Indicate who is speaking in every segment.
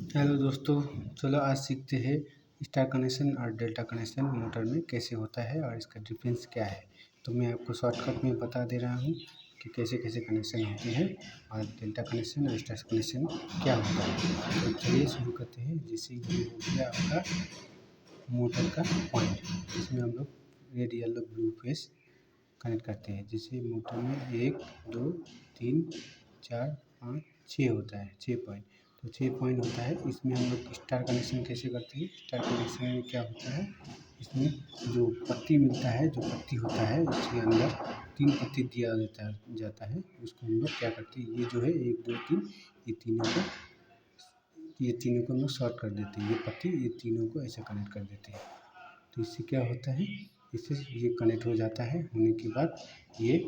Speaker 1: Hello दोस्तों, चलो आज सीखते हैं स्टार कनेक्शन और डेल्टा कनेक्शन मोटर में कैसे होता है और इसका डिफरेंस क्या है। तो मैं आपको शॉर्टकट में बता दे रहा हूँ कि कैसे कैसे कनेक्शन होते हैं और डेल्टा कनेक्शन और स्टार कनेक्शन क्या होता है। तो चलिए शुरू करते हैं। जैसे ये हो गया आपका मोटर का पॉइंट, इसमें हम लोग red yellow blue face connect करते हैं। जैसे मोटर में 1 2 3 4 5 6 होता है, 6 पॉइंट। तो 6 पॉइंट होता है। इसमें हम लोग स्टार कनेक्शन कैसे करते हैं। स्टार कनेक्शन में क्या होता है, इसमें जो पत्ती मिलता है, जो पत्ती होता है उसके अंदर 3 पत्ती दिया जाता है। उसको हम लोग क्या करते हैं, ये जो है 1 2 3 ये तीनों को हम लोग शॉर्ट कर देते हैं। ये पत्ती ये तीनों को ऐसे कनेक्ट कर देते हैं। तो इससे क्या होता है, इससे ये कनेक्ट हो जाता है। होने के बाद ये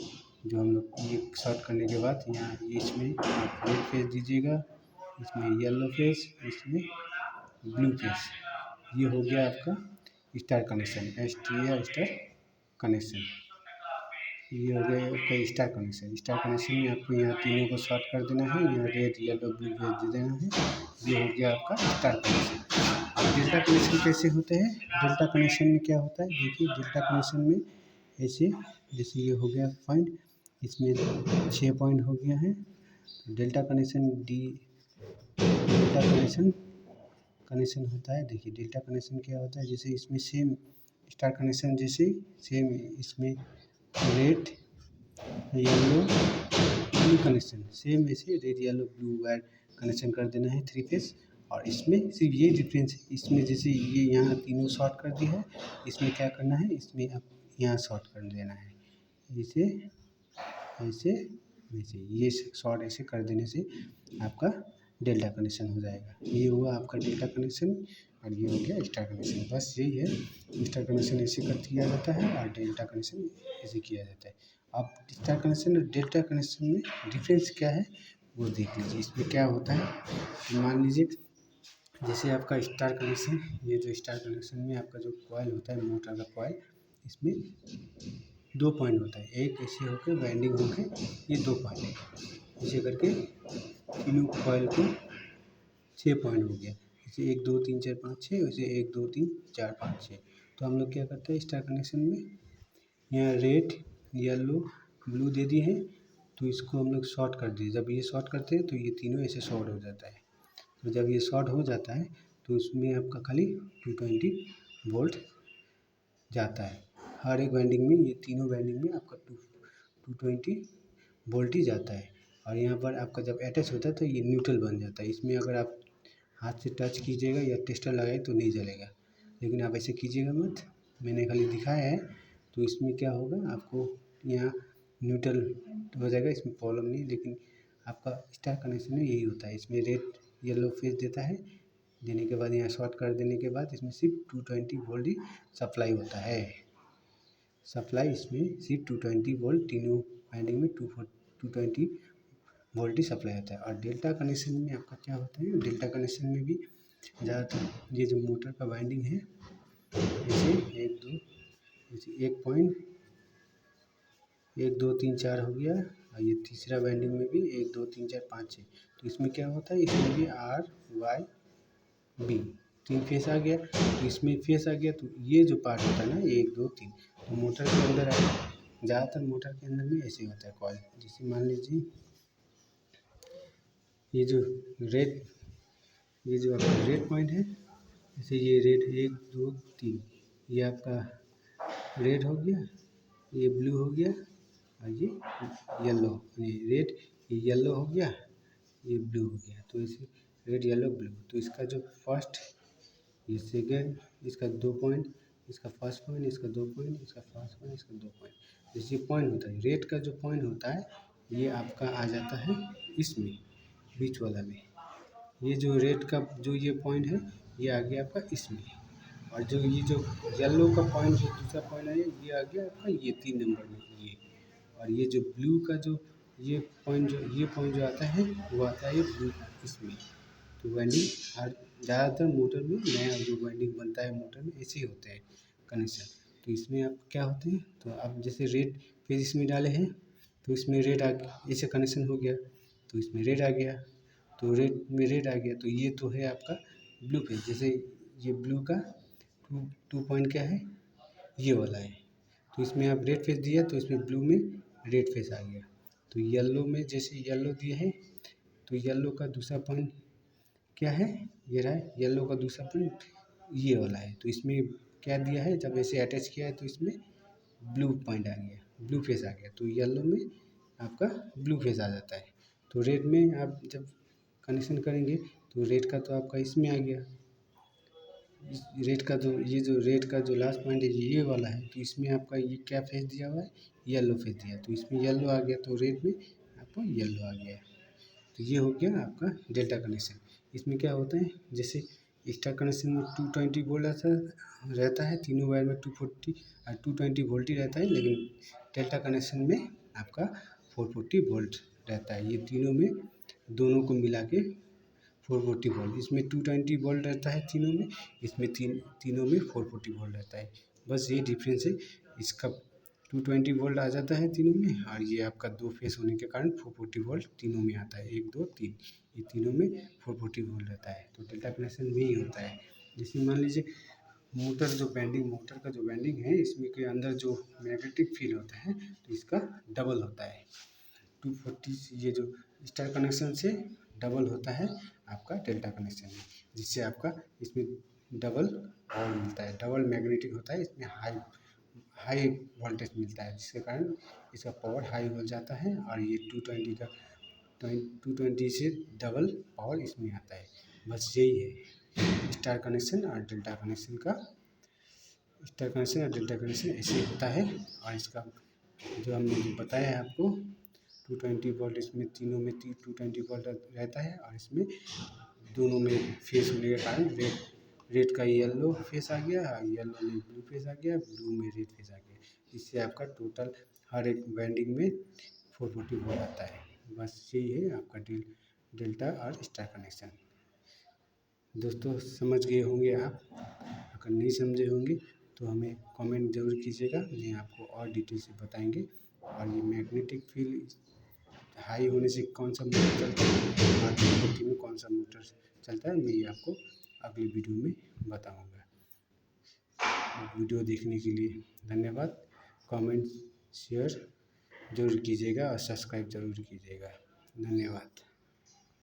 Speaker 1: जो हम लोग ये शॉर्ट करने के बाद यहाँ इसमें आप रेड फेस दीजिएगा, इसमें येलो फेस, इसमें ब्लू फेस। ये हो गया आपका स्टार कनेक्शन, स्टार कनेक्शन। ये हो गया आपका स्टार कनेक्शन। स्टार कनेक्शन में आपको यहाँ तीनों को शॉर्ट कर देना है, यहाँ रेड येलो ब्लू फेस दे देना है। ये हो गया आपका स्टार कनेक्शन। अब डेल्टा कनेक्शन कैसे होते हैं। डेल्टा कनेक्शन में क्या होता है, देखिए डेल्टा कनेक्शन में ऐसे, जैसे ये हो गया पॉइंट, इसमें 6 पॉइंट हो गया है। डेल्टा कनेक्शन डेल्टा कनेक्शन होता है। देखिए डेल्टा कनेक्शन क्या होता है, जैसे इसमें सेम स्टार कनेक्शन जैसे सेम इसमें red yellow blue connection, same ऐसे red yellow blue wire connection कर देना है 3 फेस। और इसमें सिर्फ ये डिफरेंस है, इसमें जैसे ये यहाँ तीनों शॉर्ट कर दिया है, इसमें क्या करना है, इसमें अब यहाँ शॉर्ट कर देना है। इसे ऐसे ऐसे ये शॉर्ट ऐसे कर देने से आपका डेल्टा कनेक्शन हो जाएगा। ये हुआ आपका डेल्टा कनेक्शन और ये हो गया स्टार कनेक्शन। बस यही है, स्टार कनेक्शन ऐसे कर किया जाता है और डेल्टा कनेक्शन ऐसे किया जाता है। अब स्टार कनेक्शन और डेल्टा कनेक्शन में डिफरेंस क्या है वो देख लीजिए। इसमें क्या होता है, मान लीजिए जैसे आपका स्टार कनेक्शन, ये जो स्टार कनेक्शन में आपका जो कॉइल होता है, मोटर का कॉइल, इसमें 2 पॉइंट होता है। एक ऐसे होके वाइंडिंग होके ये 2 पॉइंट है, ऐसे करके तीनों कॉइल को 6 पॉइंट हो गया। जैसे 1 2 3 4 5 6, वैसे 1 2 3 4 5 6। तो हम लोग क्या करते हैं स्टार कनेक्शन में, यहाँ रेड येलो ब्लू दे दिए हैं, तो इसको हम लोग शॉर्ट कर दिए। जब ये शॉर्ट करते हैं तो ये तीनों ऐसे शॉर्ट हो जाता है। तो जब ये शॉर्ट हो जाता है तो उसमें आपका खाली 220 वोल्ट जाता है। हर एक वाइंडिंग में, ये तीनों वाइंडिंग में आपका 220 वोल्ट ही जाता है। और यहाँ पर आपका जब अटैच होता है तो ये न्यूट्रल बन जाता है। इसमें अगर आप हाथ से टच कीजिएगा या टेस्टर लगाए तो नहीं जलेगा, लेकिन आप ऐसे कीजिएगा मत, मैंने खाली दिखाया है। तो इसमें क्या होगा, आपको यहाँ न्यूट्रल हो जाएगा, इसमें प्रॉब्लम नहीं। लेकिन आपका स्टार कनेक्शन में यही होता है, इसमें रेड येलो फेज देता है, देने के बाद यहाँ शॉर्ट कर देने के बाद इसमें सिर्फ 220 वोल्ट ही सप्लाई होता है। सप्लाई इसमें सिर्फ 220 वोल्ट, तीनों वाइंडिंग में 220 वोल्ट ही सप्लाई होता है। और डेल्टा कनेक्शन में आपका क्या होता है, डेल्टा कनेक्शन में भी ज़्यादातर ये जो मोटर का वाइंडिंग है, जैसे 1 2, जैसे 1 पॉइंट 1 2 3 4 हो गया, और ये तीसरा वाइंडिंग में भी 1 2 3 4 5 6। तो इसमें क्या होता है, इसमें भी आर वाई बी 3 फेस आ गया। तो इसमें फेस आ गया, तो ये जो पार्ट होता है ना 1 2 3, तो मोटर के अंदर ज़्यादातर मोटर के अंदर में ऐसे होता है कॉइल। जैसे मान लीजिए ये जो रेड, ये जो आपका रेड पॉइंट है, जैसे ये रेड 1 2 3, ये आपका रेड हो गया, ये ब्लू हो गया, और ये येलो, ये रेड, ये येलो हो गया, ये ब्लू हो गया। तो इसे रेड येलो ब्लू, तो इसका जो फर्स्ट, ये सेकेंड, इसका 2 पॉइंट, इसका फर्स्ट पॉइंट, इसका 2 पॉइंट, इसका फर्स्ट पॉइंट, इसका 2 पॉइंट। जैसे पॉइंट होता है, रेड का जो पॉइंट होता है ये आपका आ जाता है इसमें बीच वाला में। ये जो रेड का जो ये पॉइंट है ये आ गया आपका इसमें। और जो ये जो येलो का पॉइंट, जो दूसरा पॉइंट है ये आ गया आपका ये 3 नंबर में ये। और ये जो ब्लू का जो ये पॉइंट जो आता है वो आता है ये ब्लू इसमें। तो वाइंडिंग हर ज़्यादातर मोटर में, नया जो वाइंडिंग बनता है मोटर में ऐसे ही होते हैं कनेक्शन। तो इसमें आप क्या होते हैं, तो आप जैसे रेड फेज इसमें डाले हैं, तो इसमें रेड आ गया, ऐसे कनेक्शन हो गया, तो इसमें रेड आ गया। तो रेड में रेड आ गया, तो ये तो है आपका ब्लू फेस। जैसे ये ब्लू का टू पॉइंट क्या है, ये वाला है, तो इसमें आप रेड फेस दिया तो इसमें ब्लू में रेड फेस आ गया। तो येलो में जैसे येलो दिया है, तो येलो का दूसरा पॉइंट क्या है, ये रहा है येलो का दूसरा पॉइंट ये वाला है। तो इसमें क्या दिया है, जब ऐसे अटैच किया है तो इसमें ब्लू पॉइंट आ गया, ब्लू फेस आ गया। तो येलो में आपका ब्लू फेस आ जाता है। तो रेड में आप जब कनेक्शन करेंगे तो रेड का तो आपका इसमें आ गया, रेड का जो रेड का जो लास्ट पॉइंट है ये वाला है, तो इसमें आपका ये क्या फेस दिया हुआ है, येलो फेस दिया, तो इसमें येलो आ गया, तो रेड में आपको येलो आ गया। तो ये हो गया आपका डेल्टा कनेक्शन। इसमें क्या होता है, जैसे स्टार कनेक्शन में 220 वोल्ट रहता है, तीनों वायर में 240 और 220 वोल्ट ही रहता है, लेकिन डेल्टा कनेक्शन में आपका 440 वोल्ट रहता है। ये तीनों में दोनों को मिला के 440 वोल्ट, इसमें 220 वोल्ट रहता है तीनों में, इसमें तीनों में 440 वोल्ट रहता है। बस ये डिफरेंस है, इसका 220 वोल्ट आ जाता है तीनों में, और ये आपका दो फेस होने के कारण 440 वोल्ट तीनों में आता है, 1 2 3, ये तीनों में 440 वोल्ट रहता है। तो डेल्टा कनेक्शन में ही होता है। जैसे मान लीजिए मोटर का जो वाइंडिंग है, इसमें के अंदर जो मैग्नेटिक फील्ड होता है, तो इसका डबल होता है। 240 ये जो स्टार कनेक्शन से डबल होता है आपका डेल्टा कनेक्शन में, जिससे आपका इसमें डबल पावर मिलता है, डबल मैग्नेटिक होता है, इसमें हाई वोल्टेज मिलता है, जिसके कारण इसका पावर हाई हो जाता है। और ये 220 से डबल पावर इसमें आता है। बस यही है स्टार कनेक्शन और डेल्टा कनेक्शन का। स्टार कनेक्शन और डेल्टा कनेक्शन ऐसे होता है। और इसका जो हमने जो बताया है आपको 220 वोल्ट, इसमें तीनों में 220 वोल्ट रहता है, और इसमें दोनों में फेस होने के कारण रेड का येलो फेस आ गया, येलो में ब्लू फेस आ गया, ब्लू में रेड फेस आ गया। इससे आपका टोटल हर एक वाइंडिंग में 440 वोल्ट आता है। बस यही है आपका डेल्टा और स्टार कनेक्शन। दोस्तों समझ गए होंगे आप, अगर नहीं समझे होंगे तो हमें कमेंट ज़रूर कीजिएगा, मैं आपको और डिटेल से बताएंगे। और ये मैग्नेटिक फील्ड हाई होने से कौन सा मोटर चलता है और 240 में कौन सा मोटर चलता है, मैं ये आपको अगली वीडियो में बताऊंगा। वीडियो देखने के लिए धन्यवाद। कमेंट शेयर ज़रूर कीजिएगा और सब्सक्राइब ज़रूर कीजिएगा। धन्यवाद।